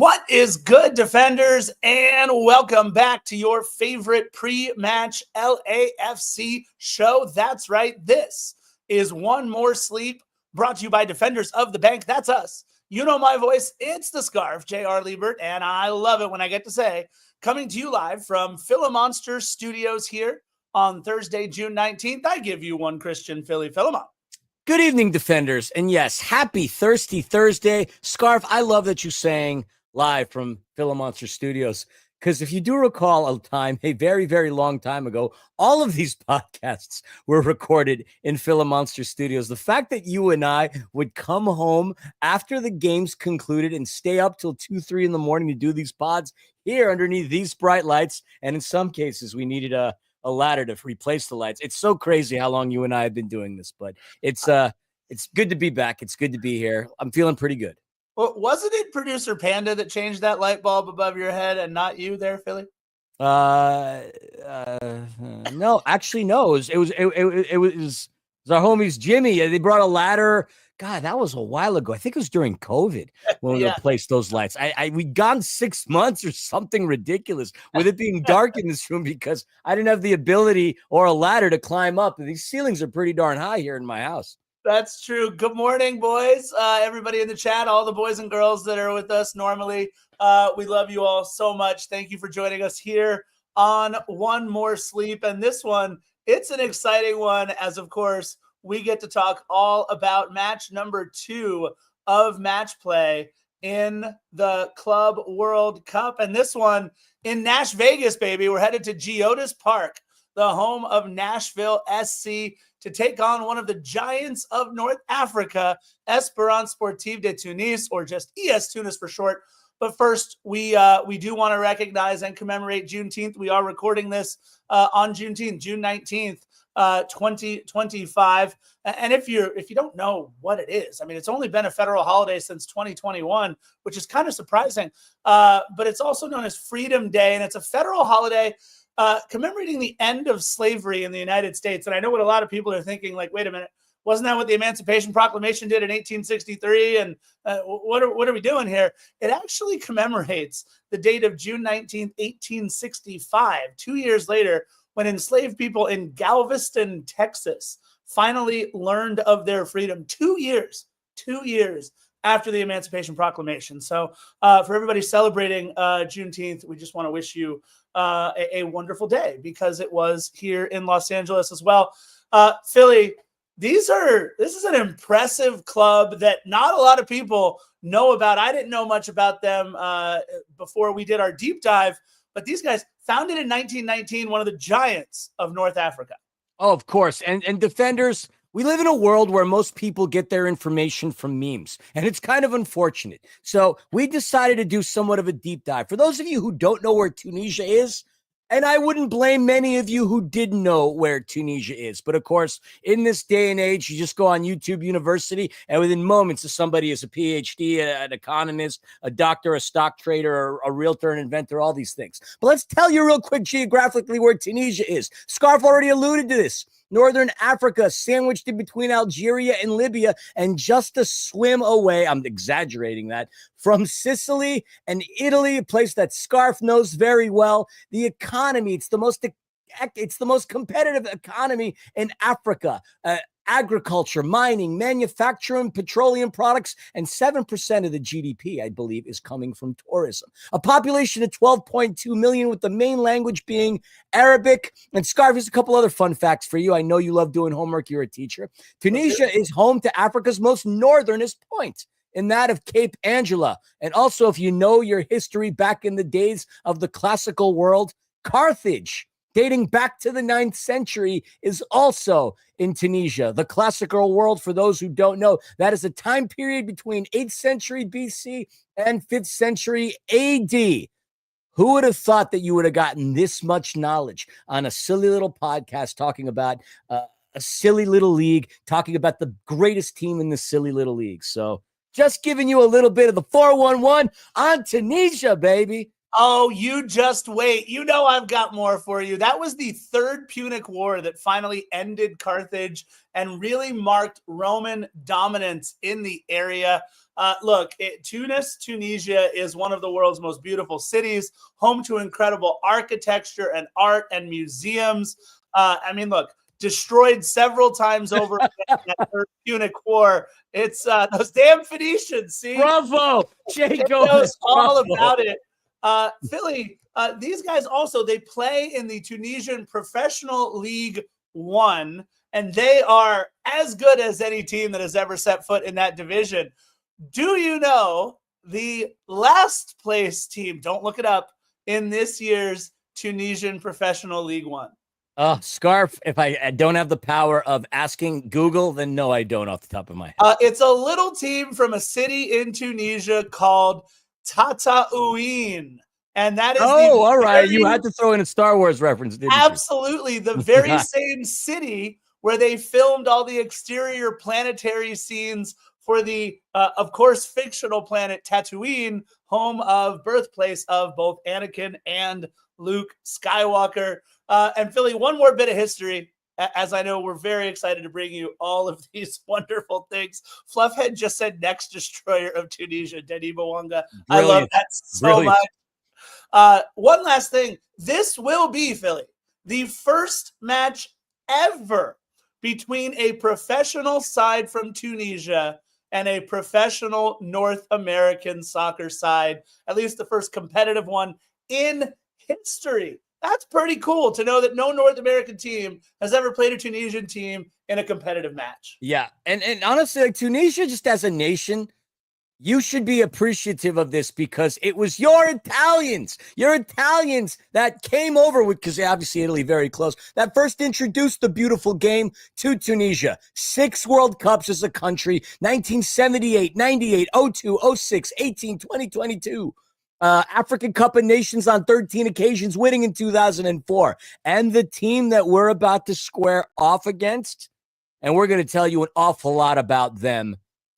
What is good, defenders, and welcome back to your favorite pre-match LAFC show. That's right. This is One More Sleep, brought to you by Defenders of the Bank. That's us. You know my voice. It's the Scarf, J.R. Liebert, and I love it when I get to say, coming to you live from Philomonster Studios here on Thursday, June 19th. I give you one Christian Philemon. Good evening, defenders. And yes, happy Thirsty Thursday. Scarf, I love that you sang live from Philomonster Studios, because if you do recall a very, very long time ago, all of these podcasts were recorded in Philomonster Studios. The fact that you and I would come home after the games concluded and stay up till 2, 3 in the morning to do these pods here underneath these bright lights, and in some cases we needed a ladder to replace the lights. It's so crazy how long you and I have been doing this, but it's good to be back. It's good to be here. I'm feeling pretty good. Well, wasn't it producer Panda that changed that light bulb above your head and not you there, Philly? No, actually, no. It was our homies Jimmy. They brought a ladder. God, that was a while ago. I think it was during COVID when we replaced those lights. We'd gone 6 months or something ridiculous with it being dark in this room because I didn't have the ability or a ladder to climb up. These ceilings are pretty darn high here in my house. That's true. Good morning, boys. Everybody in the chat, all the boys and girls that are with us normally. We love you all so much. Thank you for joining us here on One More Sleep. And this one, it's an exciting one, as of course, we get to talk all about match number 2 of match play in the Club World Cup. And this one in Nash Vegas, baby. We're headed to Geodis Park, the home of Nashville SC, to take on one of the giants of North Africa, Esperance Sportive de Tunis, or just ES Tunis for short. But first, we do want to recognize and commemorate Juneteenth. We are recording this on Juneteenth, June 19th, 2025. And if you don't know what it is, I mean, it's only been a federal holiday since 2021, which is kind of surprising. But it's also known as Freedom Day, and it's a federal holiday commemorating the end of slavery in the United States. And I know what a lot of people are thinking, like, wait a minute, wasn't that what the Emancipation Proclamation did in 1863? And what are we doing here? It actually commemorates the date of June 19th, 1865, 2 years later, when enslaved people in Galveston, Texas, finally learned of their freedom. 2 years after the Emancipation Proclamation. So for everybody celebrating Juneteenth, we just want to wish you a wonderful day, because it was here in Los Angeles as well. Philly, this is an impressive club that not a lot of people know about. I didn't know much about them before we did our deep dive, but these guys, founded in 1919, one of the giants of North Africa. Oh, of course. And defenders, we live in a world where most people get their information from memes, and it's kind of unfortunate. So we decided to do somewhat of a deep dive. For those of you who don't know where Tunisia is, and I wouldn't blame many of you who didn't know where Tunisia is. But of course, in this day and age, you just go on YouTube University, and within moments, if somebody is a PhD, an economist, a doctor, a stock trader, or a realtor, an inventor, all these things. But let's tell you real quick geographically where Tunisia is. Scarf already alluded to this. Northern Africa, sandwiched in between Algeria and Libya, and just a swim away, I'm exaggerating that, from Sicily and Italy, a place that Scarf knows very well. The economy, it's the most competitive economy in Africa. Agriculture, mining, manufacturing, petroleum products, and 7% of the GDP, I believe, is coming from tourism. A population of 12.2 million, with the main language being Arabic. And Scarf, here's a couple other fun facts for you. I know you love doing homework. You're a teacher. Tunisia is home to Africa's most northernest point, in that of Cape Angela. And also, if you know your history back in the days of the classical world, Carthage, dating back to the 9th century, is also in Tunisia. The classical world, for those who don't know, that is a time period between 8th century BC and 5th century AD. Who would have thought that you would have gotten this much knowledge on a silly little podcast talking about a silly little league, talking about the greatest team in the silly little league? So just giving you a little bit of the 411 on Tunisia, baby. Oh, you just wait. You know I've got more for you. That was the Third Punic War that finally ended Carthage and really marked Roman dominance in the area. Look, Tunis, Tunisia is one of the world's most beautiful cities, home to incredible architecture and art and museums. Look, destroyed several times over in that Third Punic War. It's those damn Phoenicians, see? Bravo, Jay It Gomez. knows all Bravo. about it. Philly, these guys also, they play in the Tunisian Professional League One, and they are as good as any team that has ever set foot in that division. Do you know the last place team, don't look it up, in this year's Tunisian Professional League One? Scarf, if I don't have the power of asking Google, then no, I don't off the top of my head. It's a little team from a city in Tunisia called Tataouine. And that is all right. You had to throw in a Star Wars reference, didn't you? Absolutely. The very same city where they filmed all the exterior planetary scenes for the, of course, fictional planet Tatooine, home of birthplace of both Anakin and Luke Skywalker. And Philly, one more bit of history, as I know we're very excited to bring you all of these wonderful things. Fluffhead just said next destroyer of Tunisia, Denis Bouanga. I love that so much. One last thing. This will be, Philly, the first match ever between a professional side from Tunisia and a professional North American soccer side, at least the first competitive one in history. That's pretty cool to know that no North American team has ever played a Tunisian team in a competitive match. Yeah. And honestly, like Tunisia just as a nation, you should be appreciative of this because it was your Italians that came over with, because obviously Italy very close, that first introduced the beautiful game to Tunisia. 6 World Cups as a country, 1978, 98, 02, 06, 18, 20, 22. African Cup of Nations on 13 occasions, winning in 2004. And the team that we're about to square off against, and we're going to tell you an awful lot about them,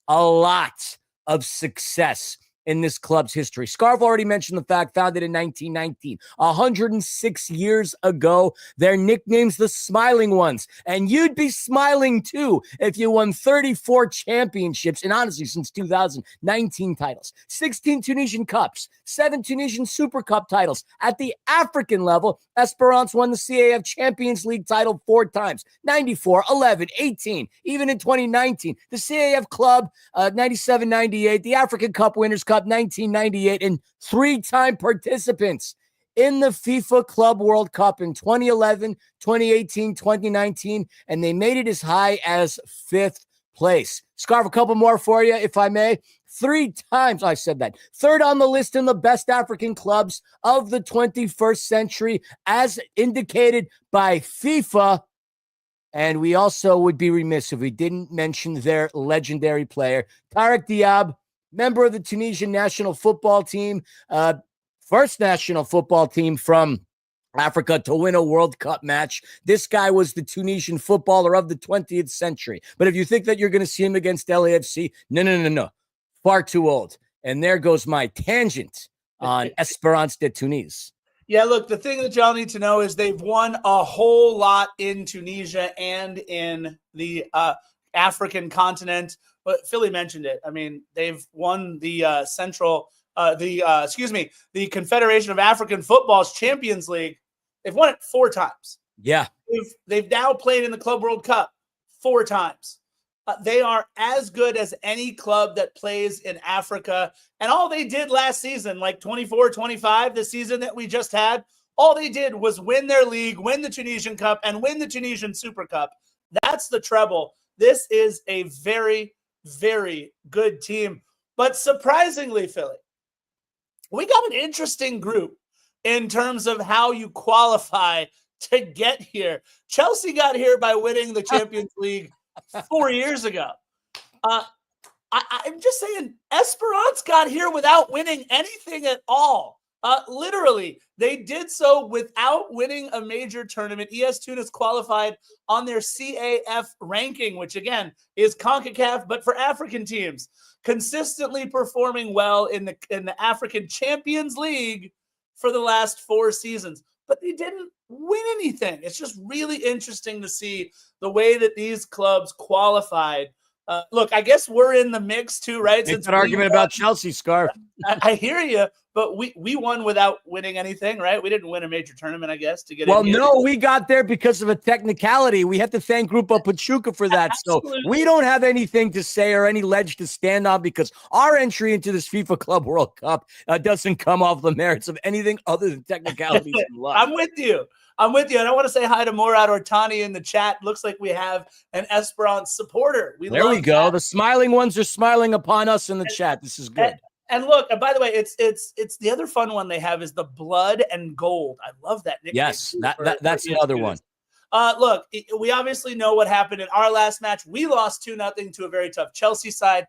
a lot of success in this club's history. Scarf already mentioned the fact, founded in 1919, 106 years ago. Their nickname's the Smiling Ones, and you'd be smiling too if you won 34 championships, and honestly, since 2019 titles, 16 Tunisian Cups, 7 Tunisian Super Cup titles. At the African level, Esperance won the CAF Champions League title 4 times, 94, 11, 18, even in 2019. The CAF Club, 97, 98, the African Cup Winners' Cup, 1998, and 3-time participants in the FIFA Club World Cup in 2011, 2018, 2019, and they made it as high as 5th place. Scarf, a couple more for you, if I may. 3 times, I said that. 3rd on the list in the best African clubs of the 21st century, as indicated by FIFA. And we also would be remiss if we didn't mention their legendary player, Tarek Diab, member of the Tunisian national football team, first national football team from Africa to win a World Cup match. This guy was the Tunisian footballer of the 20th century. But if you think that you're going to see him against LAFC, no. Far too old. And there goes my tangent on Esperance de Tunis. Yeah, look, the thing that y'all need to know is they've won a whole lot in Tunisia and in the African continent. But Philly mentioned it. I mean, they've won the the Confederation of African Football's Champions League. They've won it 4 times. Yeah. They've now played in the Club World Cup 4 times. They are as good as any club that plays in Africa. And all they did last season, like 24-25, the season that we just had, all they did was win their league, win the Tunisian Cup, and win the Tunisian Super Cup. That's the treble. This is a very, very good team. But surprisingly, Philly, we got an interesting group in terms of how you qualify to get here. Chelsea got here by winning the Champions League 4 years ago. I'm just saying, Esperance got here without winning anything at all. Literally, they did so without winning a major tournament. ES Tunis qualified on their CAF ranking, which again is CONCACAF, but for African teams, consistently performing well in the African Champions League, for the last 4 seasons, but they didn't win anything. It's just really interesting to see the way that these clubs qualified. Look, I guess we're in the mix too, right? It's an argument about Chelsea, Scarf. I hear you, but we won without winning anything, right? We didn't win a major tournament, I guess, to get in here. No, we got there because of a technicality. We have to thank Grupo Pachuca for that. So we don't have anything to say or any ledge to stand on because our entry into this FIFA Club World Cup doesn't come off the merits of anything other than technicalities and luck. I'm with you. And I want to say hi to Morad Ortani in the chat. Looks like we have an Esperance supporter. There we go. The smiling ones are smiling upon us in the chat. This is good. And look, and by the way, it's the other fun one they have is the blood and gold. I love that nickname. Yes, that's another one. Look, we obviously know what happened in our last match. We lost 2-0 to a very tough Chelsea side.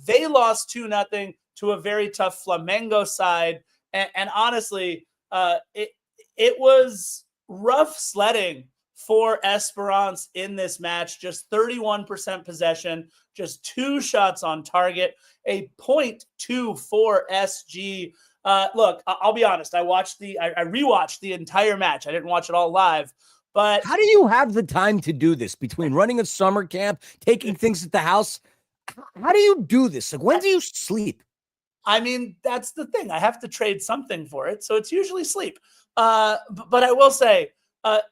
They lost 2-0 to a very tough Flamengo side. And honestly, it was rough sledding for Esperance in this match. Just 31% possession, just 2 shots on target, a 0.24 SG. Look, I'll be honest. I rewatched the entire match. I didn't watch it all live. But how do you have the time to do this between running a summer camp, taking things at the house? How do you do this? Like, when do you sleep? I mean, that's the thing. I have to trade something for it. So it's usually sleep. But I will say,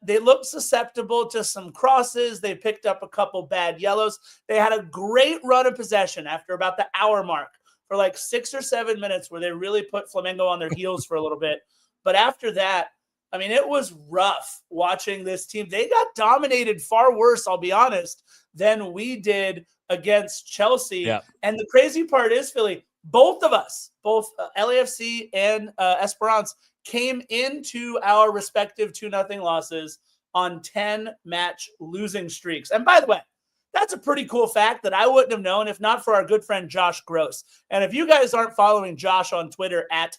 they looked susceptible to some crosses. They picked up a couple bad yellows. They had a great run of possession after about the hour mark for like 6 or 7 minutes where they really put Flamengo on their heels for a little bit. But after that, I mean, it was rough watching this team. They got dominated far worse, I'll be honest, than we did against Chelsea. Yeah. And the crazy part is, Philly, both of us, both LAFC and Esperance, came into our respective 2-0 losses on 10-match losing streaks. And by the way, that's a pretty cool fact that I wouldn't have known if not for our good friend Josh Gross. And if you guys aren't following Josh on Twitter at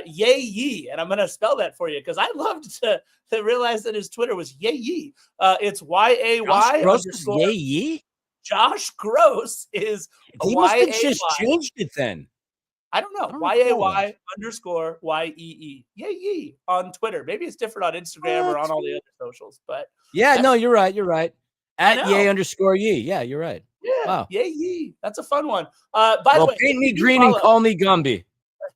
Yay, and I'm going to spell that for you because I loved to realize that his Twitter was Yay. It's YAY. Josh Gross is Yay? Josh Gross is he must have just changed it then. I don't know. YAY _ YEE. Yay on Twitter. Maybe it's different on Instagram or on all the other socials. But yeah, no, you're right. You're right. At Yay _ Yee. Yeah, you're right. Yeah. Wow. Yay. That's a fun one. By the way, paint me green and call me Gumby.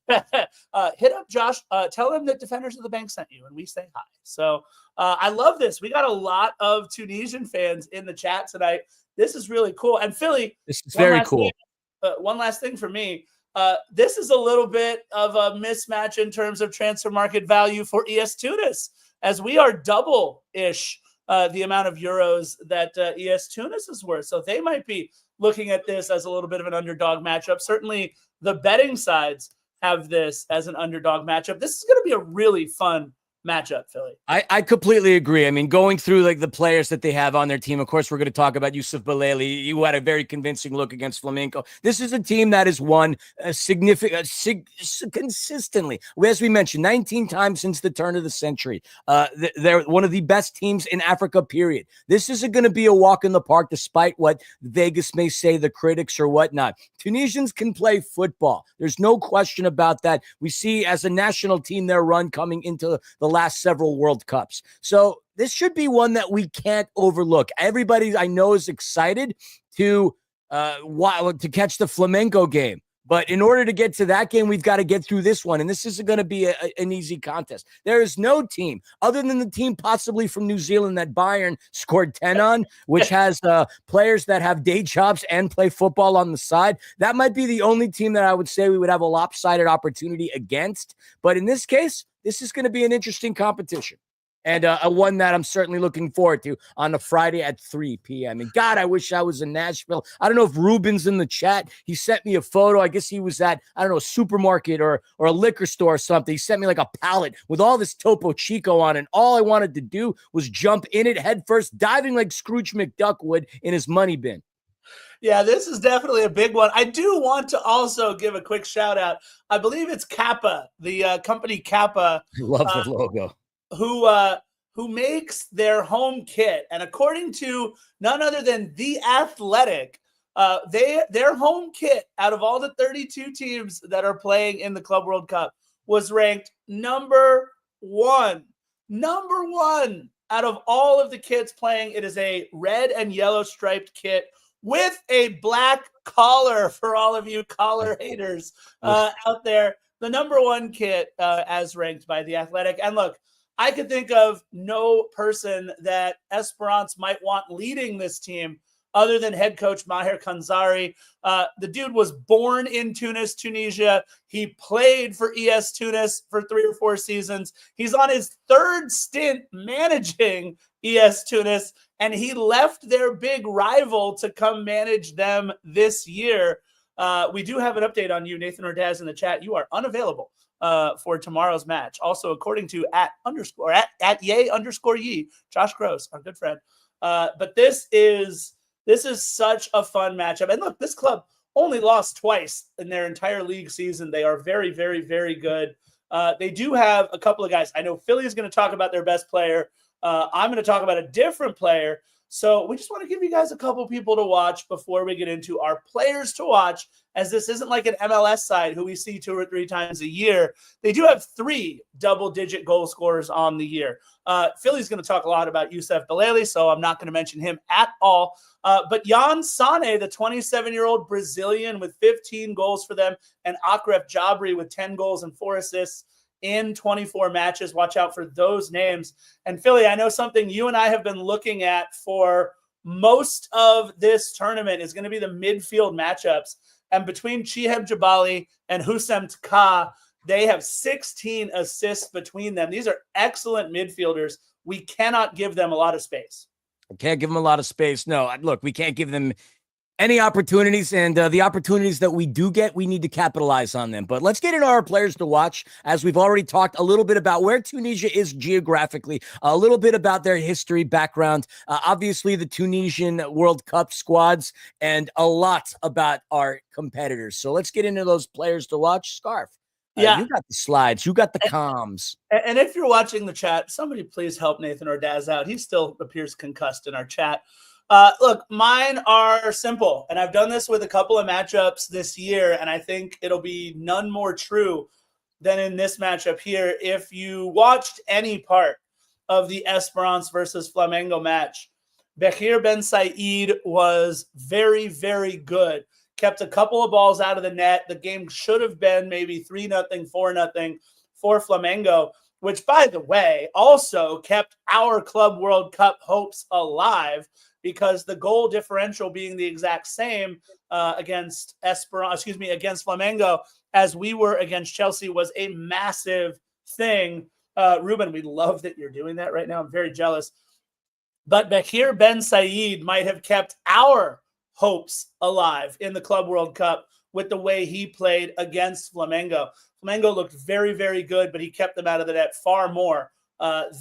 Hit up Josh. Tell him that Defenders of the Bank sent you, and we say hi. So I love this. We got a lot of Tunisian fans in the chat tonight. This is really cool. And Philly, this is very cool. One last thing for me. This is a little bit of a mismatch in terms of transfer market value for ES Tunis, as we are double-ish the amount of euros that ES Tunis is worth. So they might be looking at this as a little bit of an underdog matchup. Certainly the betting sides have this as an underdog matchup. This is going to be a really fun matchup, Philly. I completely agree. I mean, going through like the players that they have on their team, of course, we're going to talk about Yusuf Baleli. You had a very convincing look against Flamengo. This is a team that has won consistently. As we mentioned, 19 times since the turn of the century. They're one of the best teams in Africa, period. This isn't going to be a walk in the park, despite what Vegas may say, the critics or whatnot. Tunisians can play football. There's no question about that. We see as a national team their run coming into the last several World Cups. So this should be one that we can't overlook. Everybody I know is excited to catch the Flamengo game. But in order to get to that game, we've got to get through this one. And this isn't going to be an easy contest. There is no team other than the team possibly from New Zealand that Bayern scored 10 on, which has players that have day jobs and play football on the side. That might be the only team that I would say we would have a lopsided opportunity against. But in this case, this is going to be an interesting competition. And a one that I'm certainly looking forward to on a Friday at 3 p.m. And God, I wish I was in Nashville. I don't know if Ruben's in the chat. He sent me a photo. I guess he was at, I don't know, a supermarket or a liquor store or something. He sent me like a pallet with all this Topo Chico on it. And all I wanted to do was jump in it head first, diving like Scrooge McDuck would in his money bin. Yeah, this is definitely a big one. I do want to also give a quick shout out. I believe it's Kappa, the company Kappa. Love the logo. Who makes their home kit. And according to none other than The Athletic, their home kit out of all the 32 teams that are playing in the Club World Cup was ranked number one out of all of the kits playing. It is a red and yellow striped kit with a black collar for all of you collar haters out there. The number one kit as ranked by The Athletic. And look, I could think of no person that Esperance might want leading this team other than head coach Maher Kanzari. The dude was born in Tunis, Tunisia. He played for ES Tunis for 3 or 4 seasons. He's on his 3rd stint managing ES Tunis, and he left their big rival to come manage them this year. We do have an update on you, Nathan Ordaz, in the chat. You are unavailable for tomorrow's match. Also, according to at @yay_ye, Josh Gross, our good friend. But this is such a fun matchup. And look, this club only lost twice in their entire league season. They are very, very, very good. They do have a couple of guys. I know Philly is going to talk about their best player. I'm going to talk about a different player. So we just want to give you guys a couple people to watch before we get into our players to watch, as this isn't like an MLS side who we see 2 or 3 times a year. They do have 3 double-digit goal scorers on the year. Philly's going to talk a lot about Youssef Belali, so I'm not going to mention him at all. But Jan Sane, the 27-year-old Brazilian with 15 goals for them, and Akref Jabri with 10 goals and 4 assists in 24 matches. Watch out for those names. And Philly, I know something you and I have been looking at for most of this tournament is going to be the midfield matchups. And between Chiheb Jabali and Hussein Taka, they have 16 assists between them. These are excellent midfielders. We cannot give them a lot of space. We can't give them a lot of space. No, look, we can't give them any opportunities, and the opportunities that we do get, we need to capitalize on them. But let's get into our players to watch, as we've already talked a little bit about where Tunisia is geographically, a little bit about their history, background, obviously the Tunisian World Cup squads, and a lot about our competitors. So let's get into those players to watch. Scarf. Yeah, you got the slides. You got the comms. And if you're watching the chat, somebody please help Nathan Ordaz out. He still appears concussed in our chat. Look, mine are simple, and I've done this with a couple of matchups this year, and I think it'll be none more true than in this matchup here. If you watched any part of the Esperance versus Flamengo match, Bekir Ben Said was very, very good. Kept a couple of balls out of the net. The game should have been maybe 3-0, 4-0 for Flamengo, which, by the way, also kept our Club World Cup hopes alive, because the goal differential being the exact same against Flamengo as we were against Chelsea was a massive thing. Ruben, we love that you're doing that right now. I'm very jealous. But Bekir Ben Said might have kept our hopes alive in the Club World Cup with the way he played against Flamengo. Flamengo looked very, very good, but he kept them out of the net far more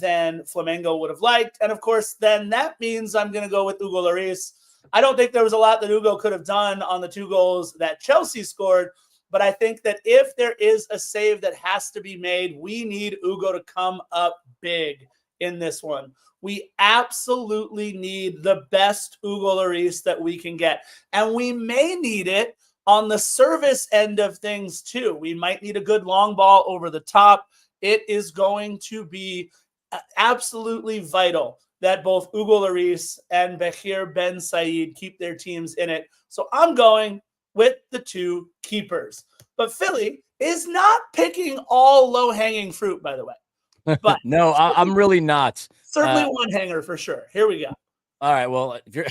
than Flamengo would have liked. And of course, then that means I'm going to go with Hugo Lloris. I don't think there was a lot that Hugo could have done on the 2 goals that Chelsea scored, but I think that if there is a save that has to be made, we need Hugo to come up big in this one. We absolutely need the best Hugo Lloris that we can get. And we may need it on the service end of things too. We might need a good long ball over the top. It is going to be absolutely vital that both Hugo Lloris and Bekir Ben Said keep their teams in it. So I'm going with the 2 keepers. But Philly is not picking all low-hanging fruit, by the way. But no, I'm really not. Certainly one hanger for sure. Here we go. All right. Well, if you're,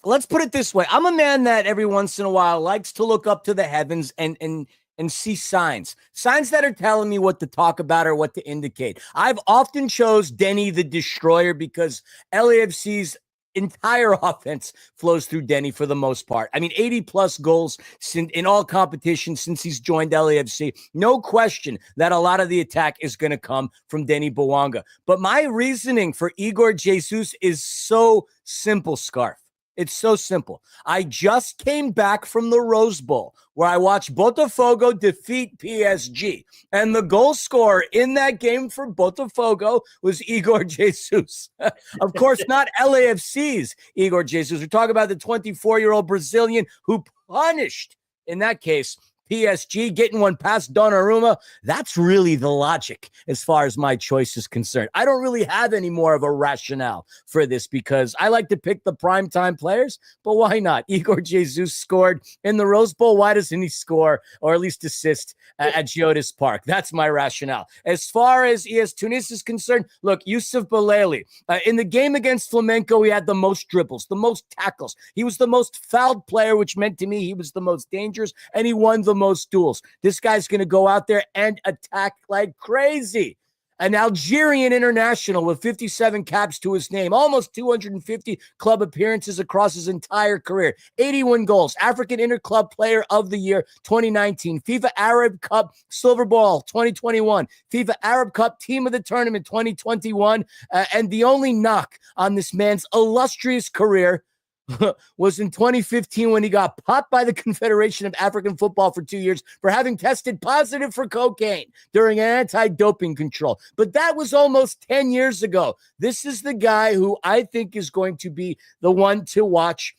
let's put it this way. I'm a man that every once in a while likes to look up to the heavens and see signs that are telling me what to talk about or what to indicate. I've often chose Denny the Destroyer because LAFC's entire offense flows through Denny for the most part. I mean, 80+ goals in all competitions since he's joined LAFC. No question that a lot of the attack is going to come from Denny Bouanga. But my reasoning for Igor Jesus is so simple, Scarf. It's so simple. I just came back from the Rose Bowl where I watched Botafogo defeat PSG. And the goal scorer in that game for Botafogo was Igor Jesus. Of course, not LAFC's Igor Jesus. We're talking about the 24-year-old Brazilian who punished, in that case, PSG, getting one past Donnarumma. That's really the logic as far as my choice is concerned. I don't really have any more of a rationale for this because I like to pick the primetime players, but why not? Igor Jesus scored in the Rose Bowl. Why doesn't he score or at least assist at Geodis Park? That's my rationale. As far as ES Tunis is concerned, look, Yusuf Belali, in the game against Flamenco, he had the most dribbles, the most tackles. He was the most fouled player, which meant to me he was the most dangerous, and he won the most duels. This guy's going to go out there and attack like crazy. An Algerian international with 57 caps to his name, almost 250 club appearances across his entire career, 81 goals, African Interclub Player of the Year 2019, FIFA Arab Cup Silver Ball 2021, FIFA Arab Cup Team of the Tournament 2021, and the only knock on this man's illustrious career was in 2015 when he got popped by the Confederation of African Football for 2 years for having tested positive for cocaine during an anti-doping control. But that was almost 10 years ago. This is the guy who I think is going to be the one to watch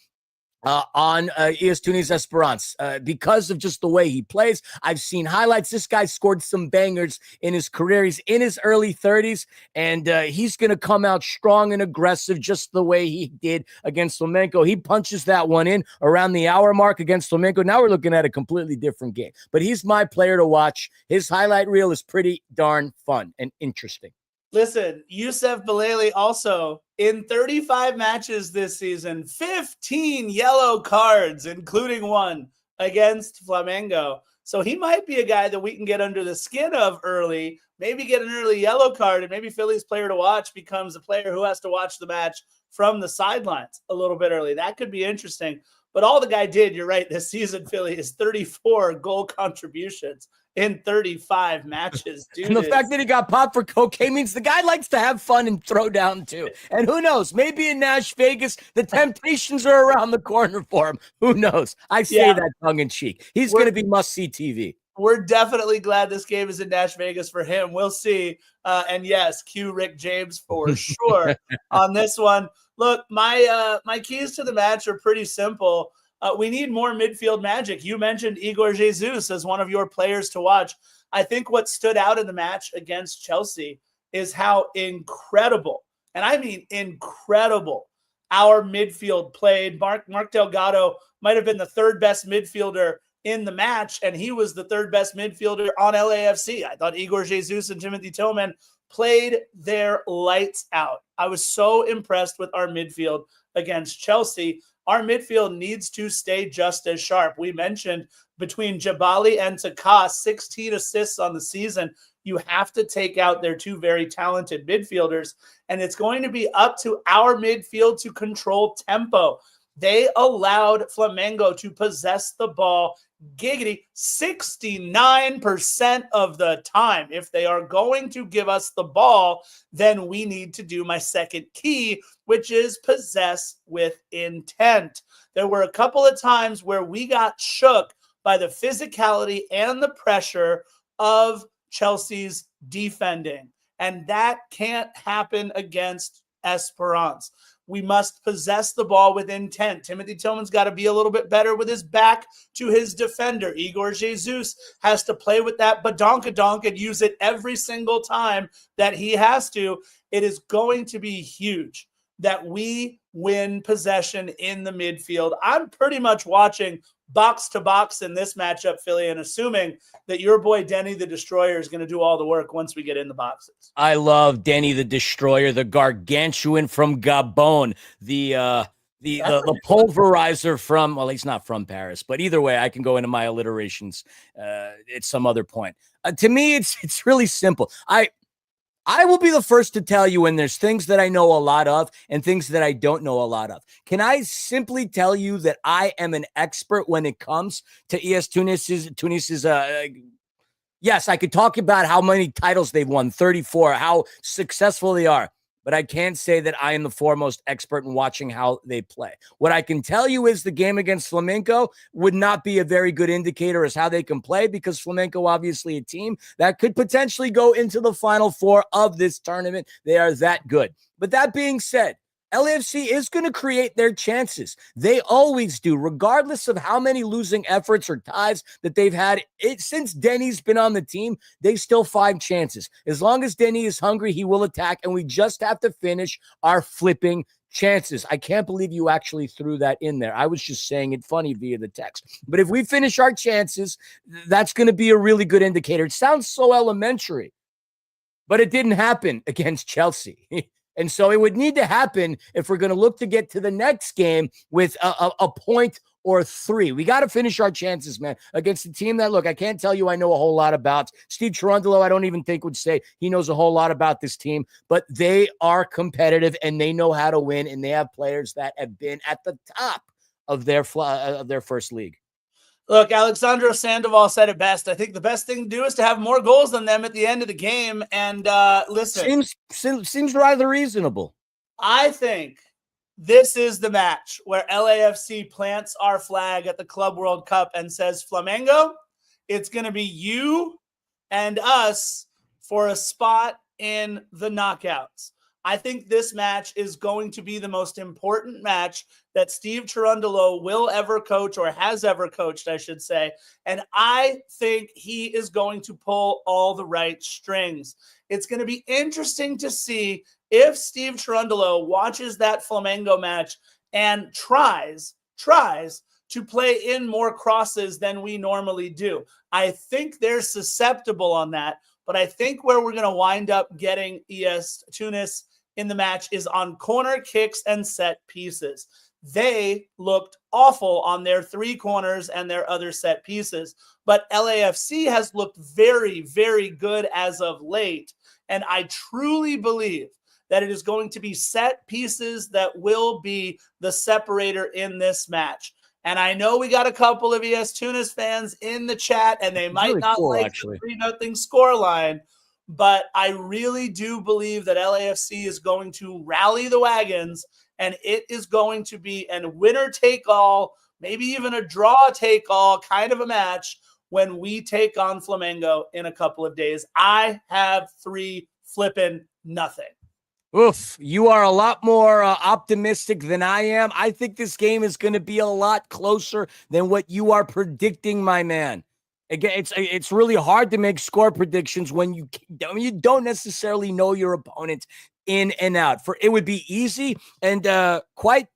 on ES Tunis Esperance because of just the way he plays. I've seen highlights. This guy scored some bangers in his career. He's in his early 30s, and he's going to come out strong and aggressive just the way he did against Flamenco. He punches that one in around the hour mark against Flamenco. Now we're looking at a completely different game, but he's my player to watch. His highlight reel is pretty darn fun and interesting. Listen, Yusuf Belali also in 35 matches this season, 15 yellow cards, including one against Flamengo. So he might be a guy that we can get under the skin of early, maybe get an early yellow card, and maybe Philly's player to watch becomes a player who has to watch the match from the sidelines a little bit early. That could be interesting. But all the guy did, you're right, this season, Philly, is 34 goal contributions in 35 matches. Dude, and the fact that he got popped for cocaine means the guy likes to have fun and throw down too. And who knows? Maybe in Nash Vegas, the temptations are around the corner for him. Who knows? I say that tongue in cheek. He's going to be must-see TV. We're definitely glad this game is in Nash Vegas for him. We'll see. And yes, cue Rick James for sure on this one. Look, my keys to the match are pretty simple. We need more midfield magic. You mentioned Igor Jesus as one of your players to watch. I think what stood out in the match against Chelsea is how incredible, and I mean incredible, our midfield played. Mark Delgado might have been the third best midfielder in the match, and he was the third best midfielder on LAFC. I thought Igor Jesus and Timothy Tillman played their lights out. I was so impressed with our midfield against Chelsea. Our midfield needs to stay just as sharp. We mentioned between Jabali and Taka, 16 assists on the season. You have to take out their two very talented midfielders, and it's going to be up to our midfield to control tempo. They allowed Flamengo to possess the ball giggity 69% of the time. If they are going to give us the ball, then we need to do my second key, which is possess with intent. There were a couple of times where we got shook by the physicality and the pressure of Chelsea's defending, and that can't happen against Esperance. We must possess the ball with intent. Timothy Tillman's got to be a little bit better with his back to his defender. Igor Jesus has to play with that badonkadonk and use it every single time that he has to. It is going to be huge that we win possession in the midfield. I'm pretty much watching box to box in this matchup, Philly, and assuming that your boy Denny the Destroyer is going to do all the work once we get in the boxes. I love Denny the Destroyer, the gargantuan from Gabon, the pulverizer from, well, he's not from Paris, but either way, I can go into my alliterations at some other point. To me, it's really simple. I will be the first to tell you when there's things that I know a lot of and things that I don't know a lot of. Can I simply tell you that I am an expert when it comes to ES Tunis's yes, I could talk about how many titles they've won, 34, how successful they are, but I can't say that I am the foremost expert in watching how they play. What I can tell you is the game against Flamenco would not be a very good indicator as how they can play, because Flamenco, obviously a team that could potentially go into the Final Four of this tournament. They are that good. But that being said, LAFC is going to create their chances. They always do, regardless of how many losing efforts or ties that they've had. Since Denny's been on the team, they still find chances. As long as Denny is hungry, he will attack, and we just have to finish our flipping chances. I can't believe you actually threw that in there. I was just saying it funny via the text. But if we finish our chances, that's going to be a really good indicator. It sounds so elementary, but it didn't happen against Chelsea. And so it would need to happen if we're going to look to get to the next game with a point or 3. We got to finish our chances, man, against a team that, look, I can't tell you I know a whole lot about. Steve Cherundolo, I don't even think would say he knows a whole lot about this team, but they are competitive and they know how to win, and they have players that have been at the top of their first league. Look, Alexandro Sandoval said it best. I think the best thing to do is to have more goals than them at the end of the game. And listen, seems rather reasonable. I think this is the match where LAFC plants our flag at the Club World Cup and says, Flamengo, it's going to be you and us for a spot in the knockouts. I think this match is going to be the most important match that Steve Cherundolo will ever coach, or has ever coached, I should say. And I think he is going to pull all the right strings. It's going to be interesting to see if Steve Cherundolo watches that Flamengo match and tries to play in more crosses than we normally do. I think they're susceptible on that, but I think where we're going to wind up getting ES Tunis in the match is on corner kicks and set pieces. They looked awful on their 3 corners and their other set pieces, but LAFC has looked very, very good as of late. And I truly believe that it is going to be set pieces that will be the separator in this match. And I know we got a couple of ES Tunis fans in the chat, and they might really not cool, like the 3-0 scoreline, but I really do believe that LAFC is going to rally the wagons, and it is going to be a winner-take-all, maybe even a draw-take-all kind of a match when we take on Flamengo in a couple of days. I have 3 flipping nothing. Oof, you are a lot more optimistic than I am. I think this game is going to be a lot closer than what you are predicting, my man. Again, it's really hard to make score predictions when you don't necessarily know your opponent in and out. It would be easy and quite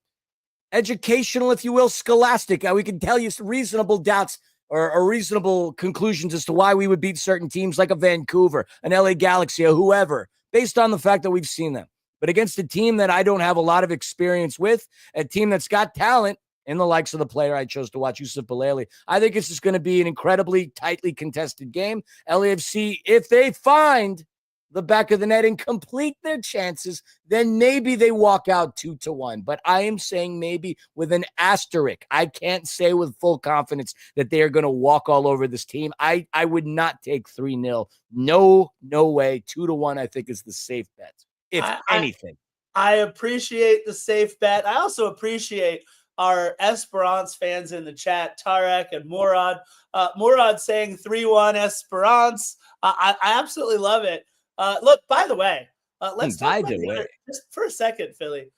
educational, if you will, scholastic. We can tell you some reasonable doubts or reasonable conclusions as to why we would beat certain teams like a Vancouver, an LA Galaxy, or whoever, based on the fact that we've seen them. But against a team that I don't have a lot of experience with, a team that's got talent, in the likes of the player I chose to watch, Yusuf Belali, I think this is going to be an incredibly tightly contested game. LAFC, if they find the back of the net and complete their chances, then maybe they walk out 2-1. But I am saying maybe with an asterisk. I can't say with full confidence that they are going to walk all over this team. I would not take 3-0. No way. 2-1, I think, is the safe bet, if anything. I appreciate the safe bet. I also appreciate our Esperance fans in the chat, Tarek and Murad. Murad saying 3-1 Esperance. I absolutely love it. Look, by the way, let's talk about just for a second, Philly.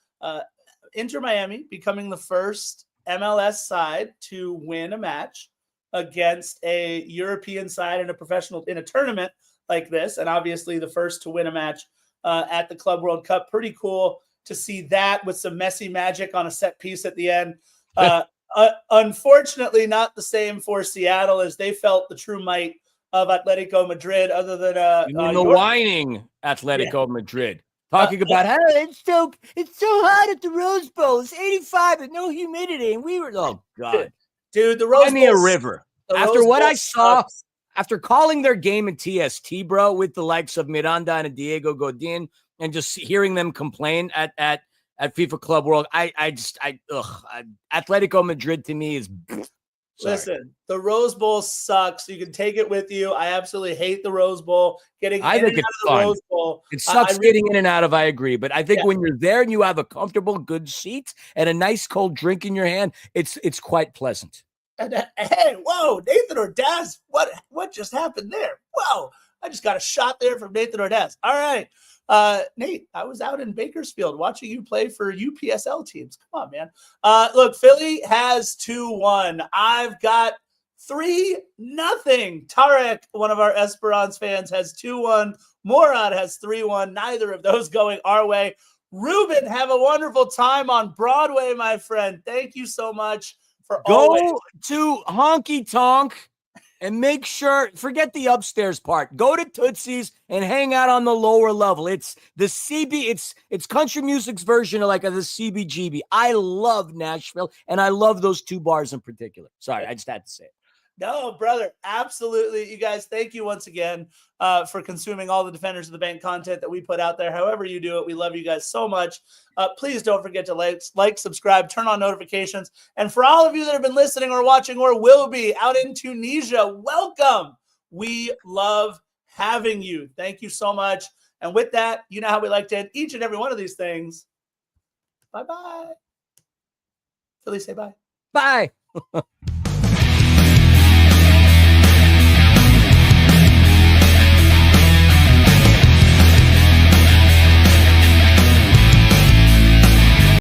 Inter Miami becoming the first MLS side to win a match against a European side in a tournament like this, and obviously the first to win a match at the Club World Cup. Pretty cool to see that with some messy magic on a set piece at the end. Unfortunately, not the same for Seattle, as they felt the true might of Atletico Madrid, other than the whining Atletico Madrid. Talking about how it's so hot at the Rose Bowl. It's 85 and no humidity. And we were, oh God. Dude, the Rose Bowl. Give me a river. After what I saw, after calling their game in TST, bro, with the likes of Miranda and Diego Godin, and just hearing them complain at FIFA Club World, Atletico Madrid to me is. Listen, the Rose Bowl sucks. You can take it with you. I absolutely hate the Rose Bowl. I think it's fun. Rose Bowl. It sucks getting in and out of. I agree, but I think when you're there and you have a comfortable, good seat and a nice cold drink in your hand, it's quite pleasant. And hey, whoa, Nathan Ordaz! What just happened there? Whoa, I just got a shot there from Nathan Ordaz. All right. Nate, I was out in Bakersfield watching you play for UPSL teams. Come on, man. Look, Philly has 2-1. I've got 3-0. Tarek, one of our Esperance fans, has 2-1. Morad has 3-1. Neither of those going our way. Ruben, have a wonderful time on Broadway, my friend. Thank you so much for always. Go to Honky Tonk and make sure, forget the upstairs part. Go to Tootsie's and hang out on the lower level. It's the it's country music's version of the CBGB. I love Nashville, and I love those 2 bars in particular. Sorry, I just had to say it. No, brother, absolutely. You guys, thank you once again for consuming all the Defenders of the Bank content that we put out there. However you do it, we love you guys so much. Please don't forget to like, subscribe, turn on notifications. And for all of you that have been listening or watching or will be out in Tunisia, welcome. We love having you. Thank you so much. And with that, you know how we like to end each and every one of these things. Bye-bye. Philly, say bye. Bye.